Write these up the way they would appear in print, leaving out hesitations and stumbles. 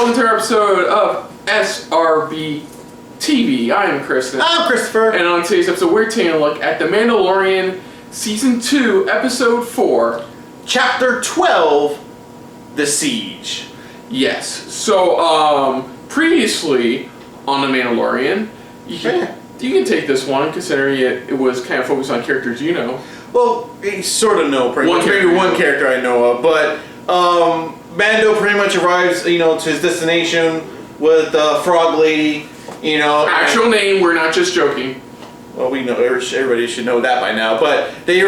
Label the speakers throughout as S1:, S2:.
S1: welcome to our episode of SRBTV. I am Kristen.
S2: I'm Christopher.
S1: And on today's episode, we're taking a look at The Mandalorian Season 2, Episode 4.
S2: Chapter 12, The Siege.
S1: Yes. So, previously on The Mandalorian, you can take this one, considering it was kind of focused on characters you know.
S2: Well, you sort of know pretty much. Maybe one character I know of, but Mando pretty much arrives, to his destination with Frog Lady,
S1: Actual name, we're not just joking.
S2: Well, we know, everybody should know that by now, but they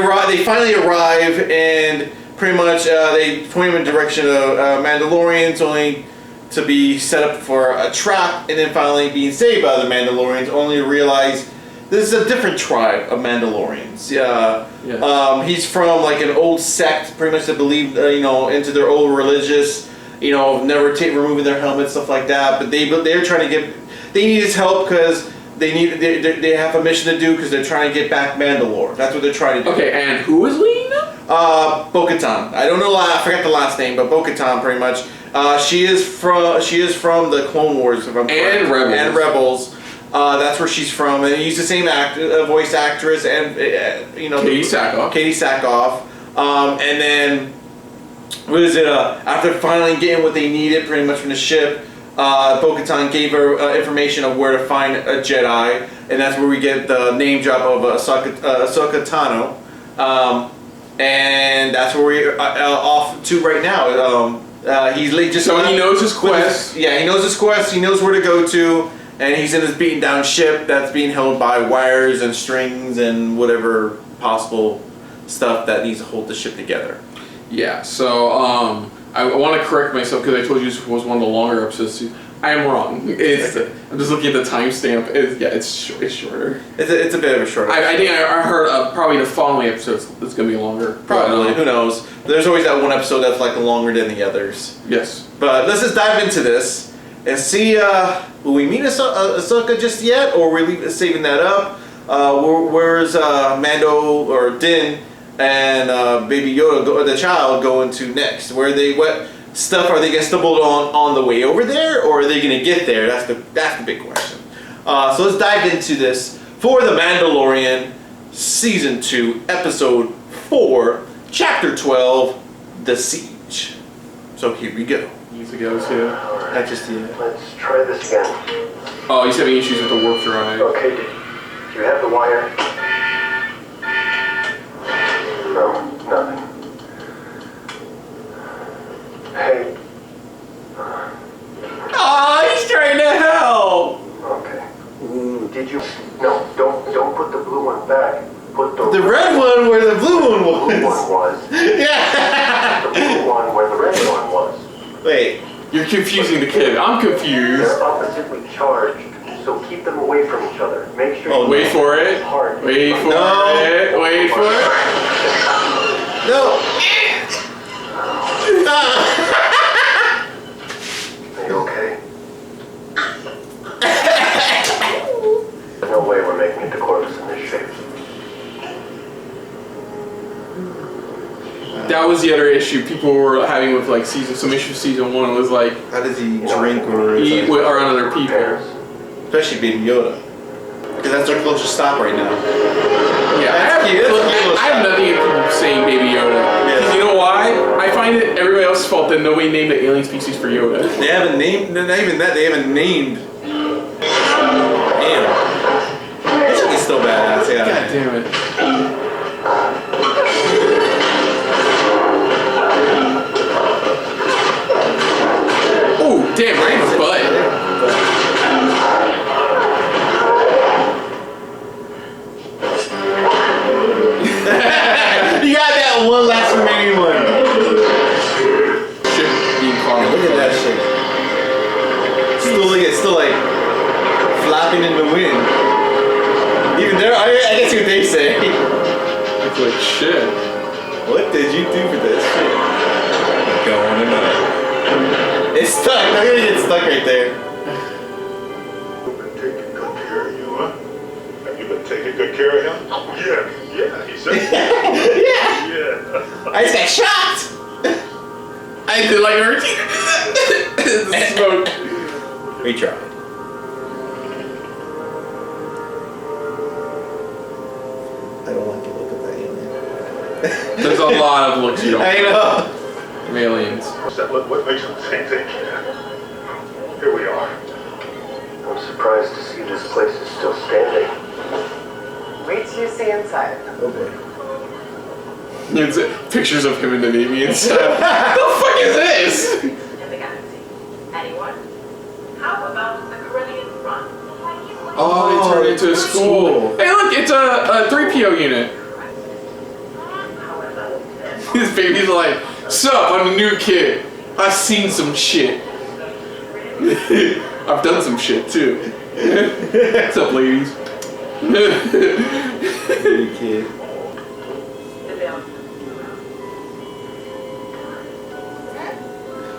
S2: finally arrive, and pretty much they point him in the direction of Mandalorians, only to be set up for a trap, and then finally being saved by the Mandalorians, only to realize this is a different tribe of Mandalorians. He's from like an old sect, pretty much that believe, into their old religious, never removing their helmets, stuff like that. But they're trying to they need his help because they have a mission to do because they're trying to get back Mandalore. That's what they're trying to do.
S1: Okay, and who is leading them?
S2: Bo-Katan. I don't know. I forgot the last name, but Bo-Katan, pretty much. She is from the Clone Wars, if I'm correct.
S1: And Rebels.
S2: That's where she's from, and he's the same voice actress, and
S1: Katie
S2: Sackhoff. And then what is it? After finally getting what they needed, pretty much from the ship, Bo-Katan gave her information of where to find a Jedi, and that's where we get the name drop of Ahsoka Tano, and that's where we're off to right now. He's just
S1: so he knows his quest.
S2: He knows his quest. He knows where to go to. And he's in this beaten down ship that's being held by wires and strings and whatever possible stuff that needs to hold the ship together.
S1: Yeah, so I want to correct myself because I told you this was one of the longer episodes. I am wrong. I'm just looking at the timestamp. It's shorter.
S2: It's a bit of a shorter.
S1: I think I heard probably the following episodes it's going to be longer.
S2: Probably. Who knows? There's always that one episode that's like longer than the others.
S1: Yes.
S2: But let's just dive into this. And see, will we meet Ahsoka just yet, or are we saving that up? Where's Mando or Din and Baby Yoda, the child, going to next? What stuff are they gonna stumble on the way over there, or are they gonna get there? That's the big question. So let's dive into this for The Mandalorian, Season 2, Episode 4, Chapter 12, The Siege. So here we go.
S1: To go to.
S2: Not just yet.
S3: Let's try this again.
S1: Oh, he's having issues with the warp drive.
S3: Okay, do you have the wire? No, nothing. Hey.
S1: Oh, he's trying to help!
S3: Okay. Did you... No, don't put the blue one back. Put the
S2: red one where the blue one was.
S3: The blue one was.
S2: Yeah!
S3: The blue one where the red one was.
S2: Wait.
S1: You're confusing the kid. I'm confused.
S3: They're oppositely charged, so keep them away from each other. Make sure you
S1: wait for it.
S3: Hard.
S1: Wait for it. Wait for it.
S2: No.
S3: Are you okay? There's no way we're making it to Corvus in this shape.
S1: That was the other issue people were having with like some issue season 1 was like,
S2: how does he drink or
S1: eat around other people?
S2: Especially Baby Yoda, because that's our closest stop right now.
S1: Yeah, I have nothing against people saying Baby Yoda. Because you know why? I find it everybody else's fault that nobody named the alien species for Yoda.
S2: They haven't named. Not even that. They haven't named. Damn. This chick is still badass. Yeah.
S1: God damn it. Damn, right in the butt.
S2: You got that one last remaining one.
S1: Shit being caught.
S2: Look at that shit. It's still like flapping in the wind. Even there, I guess what they say.
S1: It's like shit.
S2: What did you do for this shit? Going to know. It's stuck. I'm gonna get stuck right there.
S4: You've been taking good care of you, huh? Have you been taking good care of him? Yeah, he said.
S2: Yeah. I just got shocked.
S1: I did like a routine. The smoke.
S2: We tried. I don't like to look at that alien.
S1: There's a lot of looks you don't
S2: I know.
S1: from aliens.
S4: What makes them think they can? Here we are.
S3: I'm surprised to see this place is still standing.
S5: Wait till you see inside.
S2: Oh boy.
S1: It's pictures of him in the Navy and stuff. What the fuck is this?
S6: In the galaxy. Anyone? How about the Carillion Front?
S1: Oh, they turned it into a school. Hey, look, it's a 3PO unit.
S6: However,
S1: His baby's like, sup, I'm a new kid. I've seen some shit. I've done some shit too. What's up, ladies?
S2: New kid.
S6: the bill.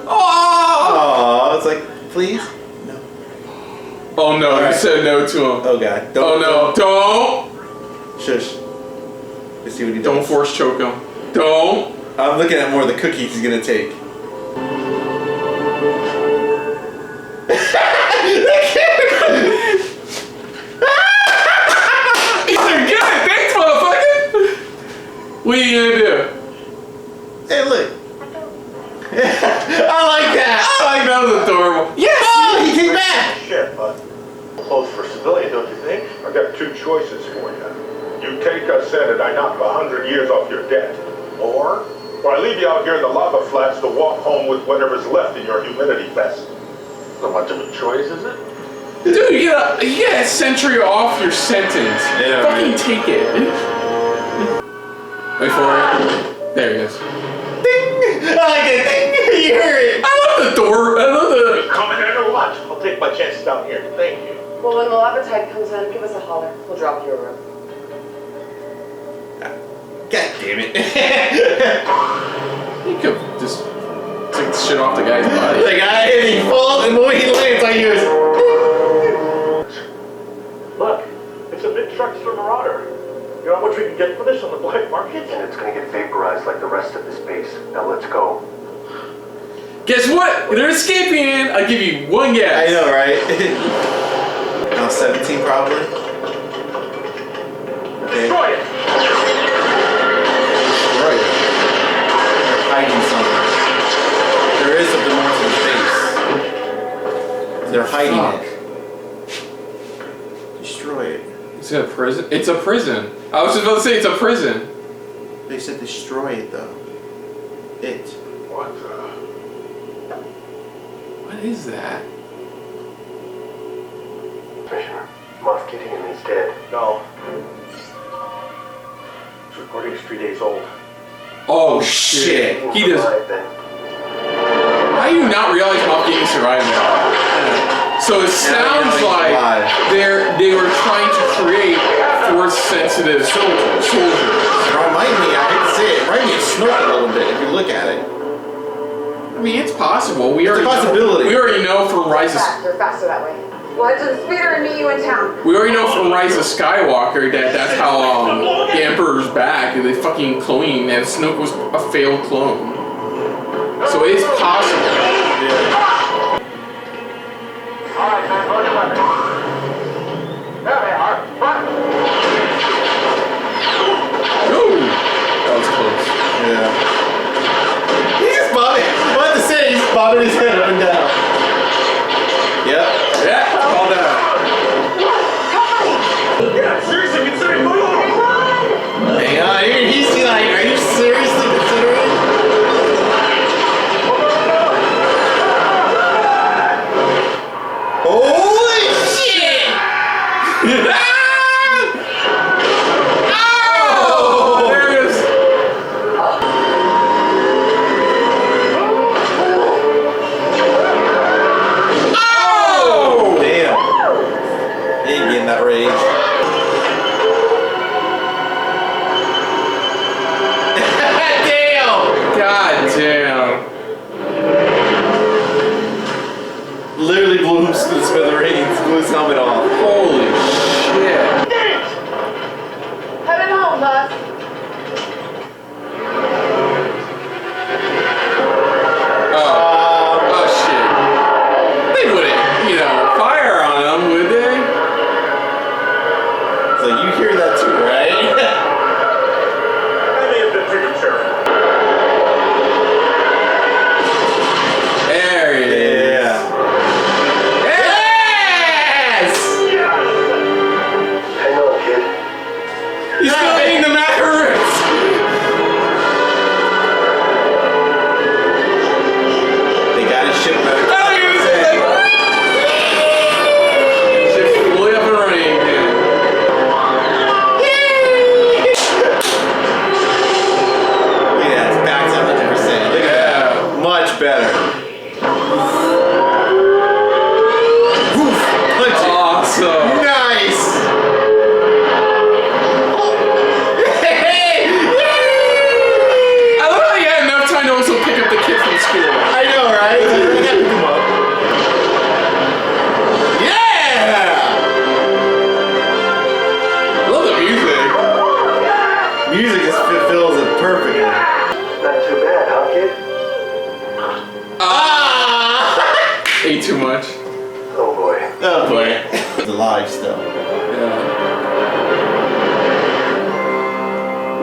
S1: Oh!
S2: Oh, it's like, please? No.
S1: Oh no, you
S2: Alright.
S1: said no to him.
S2: Oh god.
S1: Oh no, don't!
S2: Shush. Let's see what he does.
S1: Don't force choke him. Don't!
S2: I'm looking at more of the cookies he's gonna take.
S1: He's like, get it! Thanks, motherfucker! What are you gonna do?
S2: Hey, look. I like that.
S1: I like that was adorable. Yes!
S2: Oh, he came back.
S4: Shit, bud. Close for civilian, don't you think? I got two choices for you. You take us in and I knock 100 years off your debt. Or I leave you out here in the lava flats to walk home with whatever's left in your humidity vest. Not much of a choice, is it?
S1: Dude, you get a century off your sentence.
S2: Yeah.
S1: Fucking take it. Wait for it. There it is.
S2: Ding. I like it. Ding. You heard it.
S1: I love the door. I love the...
S4: Coming in or what? I'll take my chances down here. Thank you.
S5: Well, when the lava tide comes in, give us a holler. We'll drop you a room.
S2: God damn it.
S1: You could just take shit off the guy's body.
S2: Like, he falls and when he lands, I hear
S4: Look, it's a mid-truckster Marauder. You know how much we can get for this on the black market?
S3: And it's gonna get vaporized like the rest of this base. Now let's go.
S1: Guess what? They're escaping. I'll give you one guess.
S2: I know, right? Now 17 probably. Okay.
S4: Destroy it!
S1: Right.
S2: They're hiding something. There is something more to the base. They're hiding it. Destroy it.
S1: Is it a prison? It's a prison. I was just about to say it's a prison.
S2: They said destroy it though. It.
S4: What?
S1: What is that?
S3: Commissioner, Moff Gideon is dead.
S4: No. This recording is 3 days old.
S1: Oh shit. He does.
S3: Alive, then.
S1: How do you not realize Moff Gideon survived that? So it sounds like they were trying to create force-sensitive soldiers.
S2: It reminds me, I hate to say it, reminds me of Snoke a little bit if you look at it.
S1: I mean, it's possible. We
S2: It's a
S1: already
S2: possibility.
S1: we already know from Rise of
S5: They're faster that way. We'll head to the speeder and meet you in town.
S1: we already know from Rise of Skywalker that that's how the Emperor's back. They fucking cloning and Snoke was a failed clone. So it is possible.
S3: Alright, man, load your weapons. There they are. Run!
S1: Ooh, that was close.
S2: Yeah. He's just bobbing. What to say? He's bobbing his head up and down. Yep.
S1: Yeah, call that.
S4: Yeah, seriously, consider it.
S2: Hang on, he's like, are you seriously considering? Holy shit!
S1: Oh, there it is. Oh!
S2: Damn. He ain't getting that rage. Damn!
S1: God damn.
S2: Literally blew him to the smithereens, blew his helmet off.
S1: Holy shit.
S5: Headed home, bud.
S1: Oh shit.
S2: better. Woof, punch it.
S1: Awesome.
S2: Nice.
S1: I love how you had enough time to also pick up the kid from school.
S2: I know, right? I gotta pick him up. Yeah!
S1: I love the music.
S2: Music just fills it perfectly.
S3: Not too bad, huh, kid?
S2: Ah!
S1: Ate too much.
S3: Oh boy.
S2: Oh boy. It's alive still.
S1: Yeah.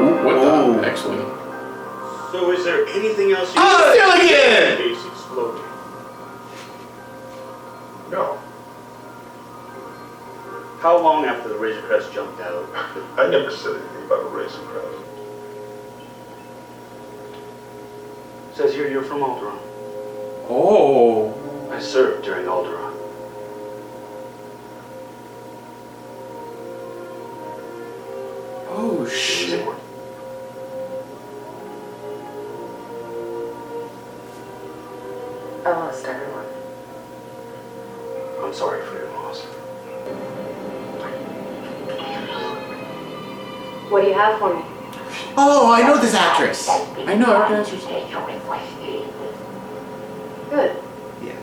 S1: Ooh, what
S2: Ooh.
S1: the? Excellent.
S7: So is there anything else you
S2: Oh, still again!
S7: case exploded?
S4: No,
S7: How long after the Razor Crest jumped out?
S4: I never said anything about a Razor Crest.
S7: Says here you're from Alderaan.
S1: Oh.
S7: I served during Alderaan.
S1: Oh shit.
S5: I lost everyone.
S7: I'm sorry for your loss.
S5: What do you have for me?
S2: Oh, I know this actress.
S1: I know, I can answer.
S5: Good.
S2: Yeah.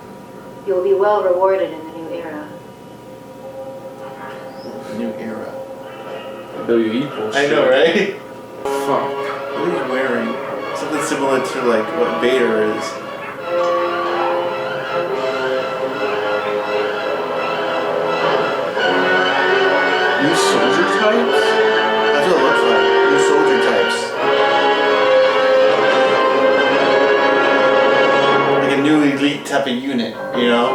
S5: You'll be well rewarded in the new era.
S2: New era.
S1: WWE bullshit.
S2: I know, right?
S1: Fuck.
S2: What are you wearing? Something similar to like what Vader is.
S1: New soldier types?
S2: That's what it looks like. New soldier types. Like a new elite type of unit, you know?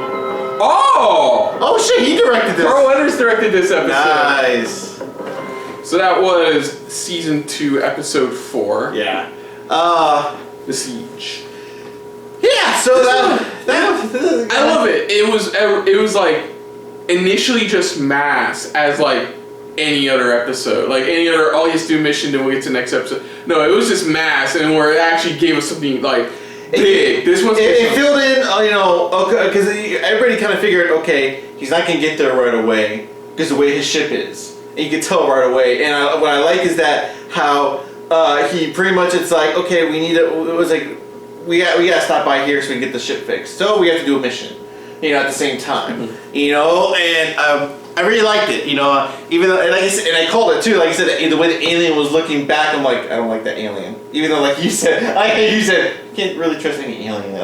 S1: Oh!
S2: Oh shit, he directed this.
S1: Carl Weathers directed this episode.
S2: Nice.
S1: So that was season 2, episode 4.
S2: Yeah.
S1: The Siege.
S2: Yeah, so that
S1: I love it. It was like initially just mass as like any other episode, like any other. Oh, you just do mission, then we'll get to the next episode. No, it was just mass, and where it actually gave us something like big. This one's
S2: it filled in, you know, because everybody kind of figured, okay, he's not gonna get there right away because the way his ship is, and you can tell right away. And what I like is that how he pretty much, it's like, okay, we need to. It was like we gotta stop by here so we can get the ship fixed. So we have to do a mission, you know, at the same time, you know, and. I really liked it, you know. Even though, like I said, and I called it too. Like I said, the way the alien was looking back, I'm like, I don't like that alien. Even though, like you said, you can't really trust any alien,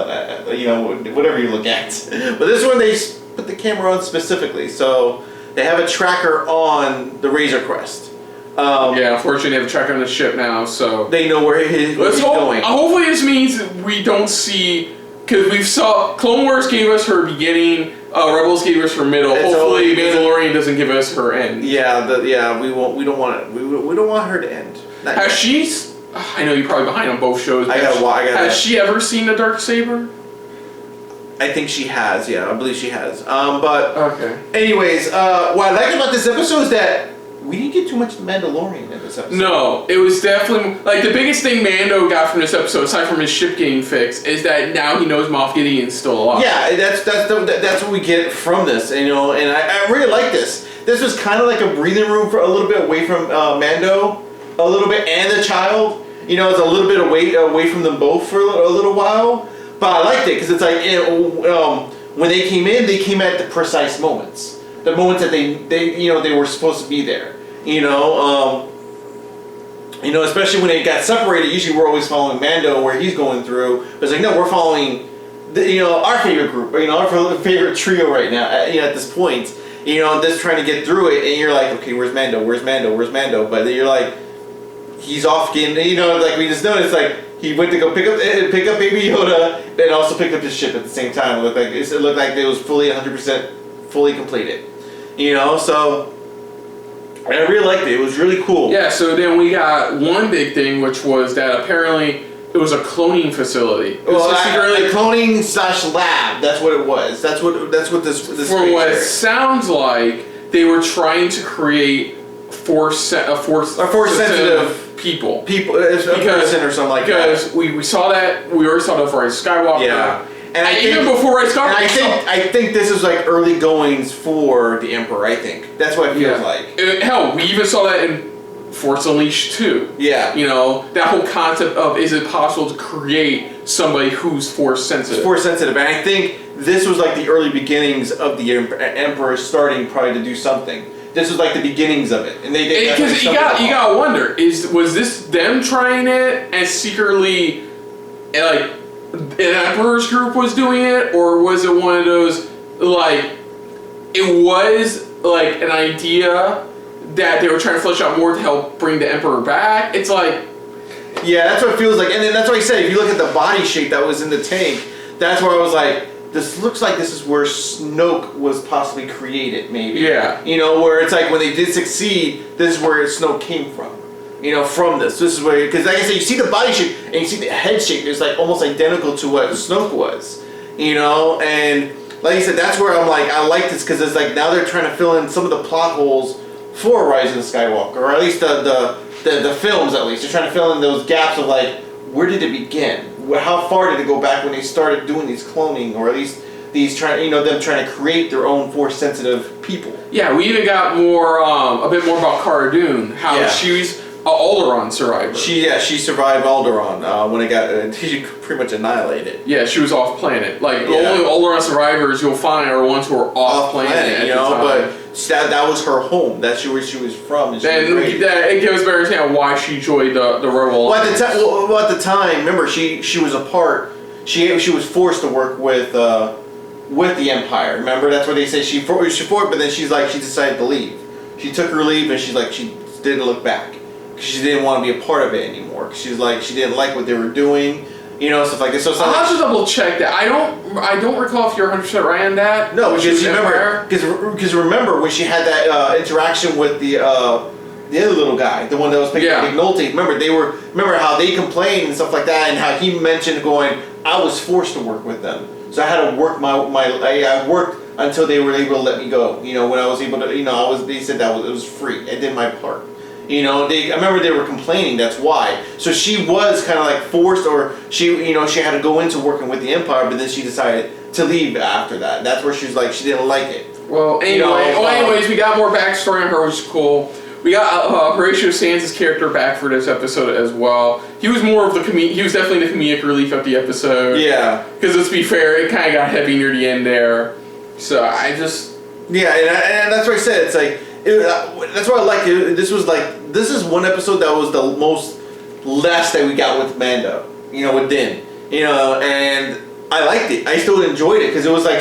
S2: you know, whatever you look at. But this one, they put the camera on specifically, so they have a tracker on the Razor Crest.
S1: Yeah, unfortunately, they have a tracker on the ship now, so
S2: they know where he's going.
S1: Hopefully, this means that we don't see, because we saw Clone Wars gave us her beginning. Rebels gave us her middle. Hopefully, Mandalorian doesn't give us her end.
S2: Yeah, we won't. We don't want it. We don't want her to end.
S1: Has she? I know you're probably behind on both shows. Has she ever seen a Darksaber?
S2: I think she has. Yeah, I believe she has. But
S1: okay.
S2: Anyways, what I like about this episode is that we didn't get too much Mandalorian in this episode.
S1: No, it was definitely like the biggest thing Mando got from this episode, aside from his ship getting fixed, is that now he knows Moff Gideon's still alive.
S2: Yeah, that's what we get from this, you know, and I really like this. This was kind of like a breathing room for a little bit away from Mando, a little bit, and the child. You know, it's a little bit away from them both for a little while. But I liked it because it's like when they came at the precise moments, the moments that they were supposed to be there. You know, especially when they got separated. Usually, we're always following Mando where he's going through. But it's like, no, we're following our favorite group, our favorite trio right now. At this point, just trying to get through it, and you're like, okay, where's Mando? Where's Mando? Where's Mando? But then you're like, he's off getting. Like we just noticed, like he went to go pick up Baby Yoda, and also picked up his ship at the same time. It looked like it was fully 100% fully completed. So. I really liked it. It was really cool.
S1: Yeah, so then we got one big thing, which was that apparently it was a cloning facility.
S2: Well, a cloning / lab. That's what it was. That's what this.
S1: From what it sounds like, they were trying to create a force sensitive people.
S2: It's a person or something like that.
S1: Because we saw that, we already saw that for Rise of Skywalker.
S2: Yeah. And
S1: even before Rise of Skywalker.
S2: I think this is like early goings for the Emperor, I think. That's what it feels like.
S1: Hell, we even saw that in Force Unleashed 2.
S2: Yeah.
S1: You know, that whole concept of, is it possible to create somebody who's Force sensitive?
S2: Force sensitive. And I think this was like the early beginnings of the Emperor starting probably to do something. This was like the beginnings of it. And they did.
S1: Because you gotta wonder, was this them trying it and secretly, like, an Emperor's group was doing it? Or was it one of those, like, it was like an idea that they were trying to flesh out more to help bring the Emperor back? It's like...
S2: Yeah, that's what it feels like. And then that's what I said, if you look at the body shape that was in the tank, that's where I was like, this looks like this is where Snoke was possibly created, maybe.
S1: Yeah.
S2: You know, where it's like when they did succeed, this is where Snoke came from. You know, from this. This is where, because like I said, you see the body shape and you see the head shape, it's like almost identical to what Snoke was. You know, and like I said, that's where I'm like, I like this because it's like now they're trying to fill in some of the plot holes for Rise of the Skywalker, or at least the films, at least. They're trying to fill in those gaps of like, where did it begin? How far did it go back when they started doing these cloning, or at least these them trying to create their own Force-sensitive people?
S1: Yeah, we even got more, a bit more about Cara Dune, how she's an Alderaan survivor.
S2: She survived Alderaan when it got she pretty much annihilated.
S1: Yeah, she was off planet. Like the only Alderaan survivors you'll find are ones who are off planet.
S2: You know, but that was her home. That's where she was from. And
S1: it gives better understand why she joined the Rebel.
S2: Well, at the time, remember she was a part. She was forced to work with the Empire. Remember, that's what they say. She fought, but then she decided to leave. She took her leave and she didn't look back. She didn't want to be a part of it anymore. She didn't like what they were doing, you know, stuff like this. So
S1: I'll have to double check that. I don't recall if you're 100% right on that.
S2: No, because remember when she had that interaction with the other little guy, the one that was picking up McNulty. Remember how they complained and stuff like that, and how he mentioned going, I was forced to work with them, so I had to work I worked until they were able to let me go. You know, when I was able to, you know, they said it was free. I did my part. You know, I remember they were complaining. That's why. So she was kind of like forced, or she had to go into working with the Empire, but then she decided to leave after that. That's where she was like, she didn't like it.
S1: Well, anyways, we got more backstory on her, which is cool. We got Horatio Sands' character back for this episode as well. He was more of he was definitely the comedic relief of the episode. Yeah. Because let's be fair, it kind of got heavy near the end there. So I just...
S2: Yeah, and that's what I said. It's like... that's why I like it. This is one episode that was the most less that we got with Mando, you know, with Din, you know, and I liked it. I still enjoyed it because it was like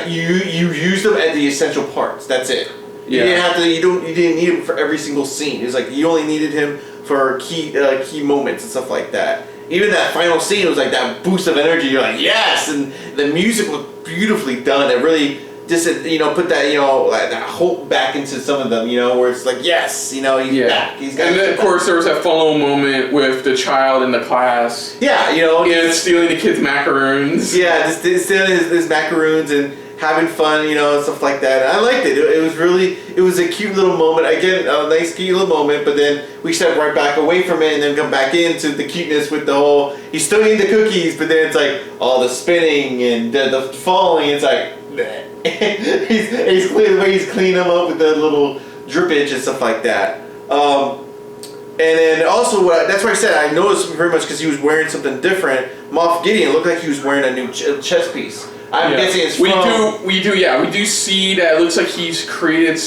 S2: you used them at the essential parts. That's it. You didn't have to. You didn't need him for every single scene. It was like you only needed him for key moments and stuff like that. Even that final scene was like that boost of energy. You're like, yes, and the music was beautifully done. It really just, you know, put that, you know, like that hope back into some of them, you know, where it's like, yes, you know, he's back. And
S1: then, of course, there was that fun little moment with the child in the class.
S2: Yeah, you know.
S1: And stealing the kid's macaroons.
S2: Yeah, just stealing his macaroons and having fun, you know, and stuff like that. And I liked it. It was a cute little moment. Again, a nice cute little moment, but then we step right back away from it and then come back into the cuteness with the whole, he's still eating the cookies, but then it's like all the spinning and the falling. It's like, he's cleaning them up with the little drippage and stuff like that. And then also, that's why I said I noticed very much because he was wearing something different. Moff Gideon looked like he was wearing a new chest piece. I'm guessing it's from...
S1: We do see that it looks like he's created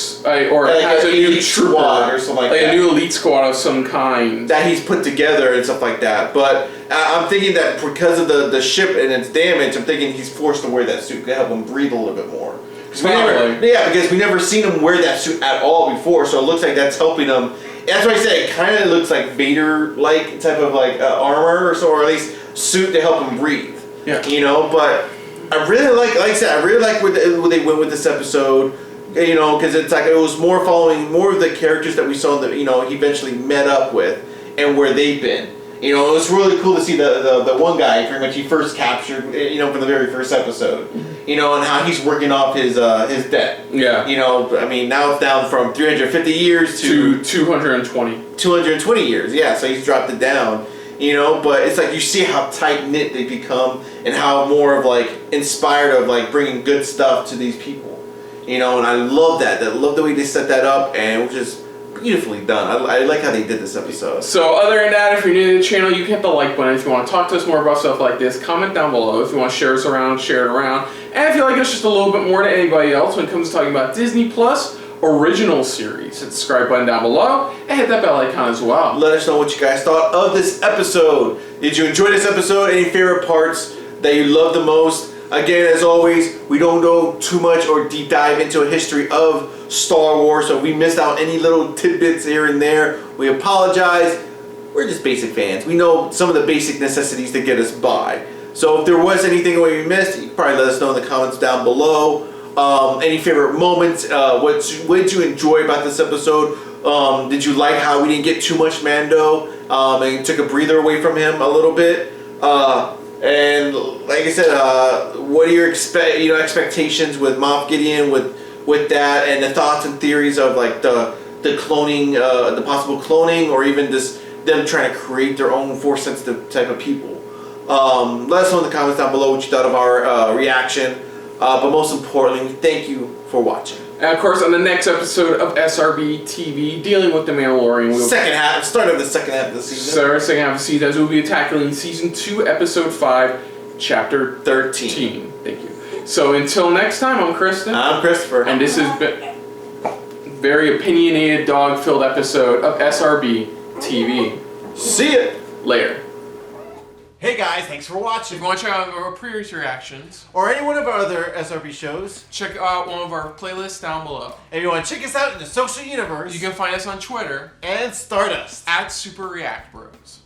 S1: or like has a new
S2: squad or something like that.
S1: A new elite squad of some kind
S2: that he's put together and stuff like that. But I'm thinking that because of the ship and its damage, I'm thinking he's forced to wear that suit to help him breathe a little bit more. Because we never seen him wear that suit at all before, so it looks like that's helping him. That's why I say it kind of looks like Vader-like type of armor or so, or at least suit to help him breathe. Yeah. You know, but I really like I said, I really like where they went with this episode. You know, because it's like it was more following more of the characters that we saw that, you know, he eventually met up with and where they've been. You know, it was really cool to see the one guy, pretty much he first captured, you know, from the very first episode. You know, and how he's working off his debt.
S1: Yeah.
S2: You know, I mean, now it's down from 350 years to
S1: 220.
S2: 220 years, yeah, so he's dropped it down. You know, but it's like you see how tight-knit they become and how more of like inspired of like bringing good stuff to these people. You know, and I love that. I love the way they set that up, and it was just beautifully done. I like how they did this episode.
S1: So other than that, if you're new to the channel, you can hit the like button. If you want to talk to us more about stuff like this, comment down below. If you want to share us around, share it around. And if you like us just a little bit more than anybody else when it comes to talking about Disney Plus original series, hit the subscribe button down below and hit that bell icon as well.
S2: Let us know what you guys thought of this episode. Did you enjoy this episode? Any favorite parts that you love the most? Again, as always, we don't go too much or deep dive into a history of Star Wars, so if we missed out any little tidbits here and there, we apologize. We're just basic fans. We know some of the basic necessities to get us by. So if there was anything we missed, you can probably let us know in the comments down below. Any favorite moments? What did you enjoy about this episode? Did you like how we didn't get too much Mando and took a breather away from him a little bit? And like I said, what are your expectations with Moff Gideon with that, and the thoughts and theories of like the cloning, the possible cloning, or even just them trying to create their own Force sensitive type of people? Let us know in the comments down below what you thought of our reaction. But most importantly, thank you for watching.
S1: And of course, on the next episode of SRB TV, dealing with the Mandalorian,
S2: start of the second half of the season.
S1: Second half of the season, as we'll be tackling Season 2, Episode 5, Chapter 13. Thank you. So until next time, I'm Kristen.
S2: I'm Christopher.
S1: And this has been a very opinionated, dog-filled episode of SRB TV.
S2: See ya!
S1: Later.
S2: Hey guys, thanks for watching.
S1: If you want to check out our previous reactions,
S2: or any one of our other SRB shows,
S1: check out one of our playlists down below.
S2: If you want to check us out in the social universe,
S1: You can find us on Twitter
S2: and Stardust
S1: @SuperReactBros.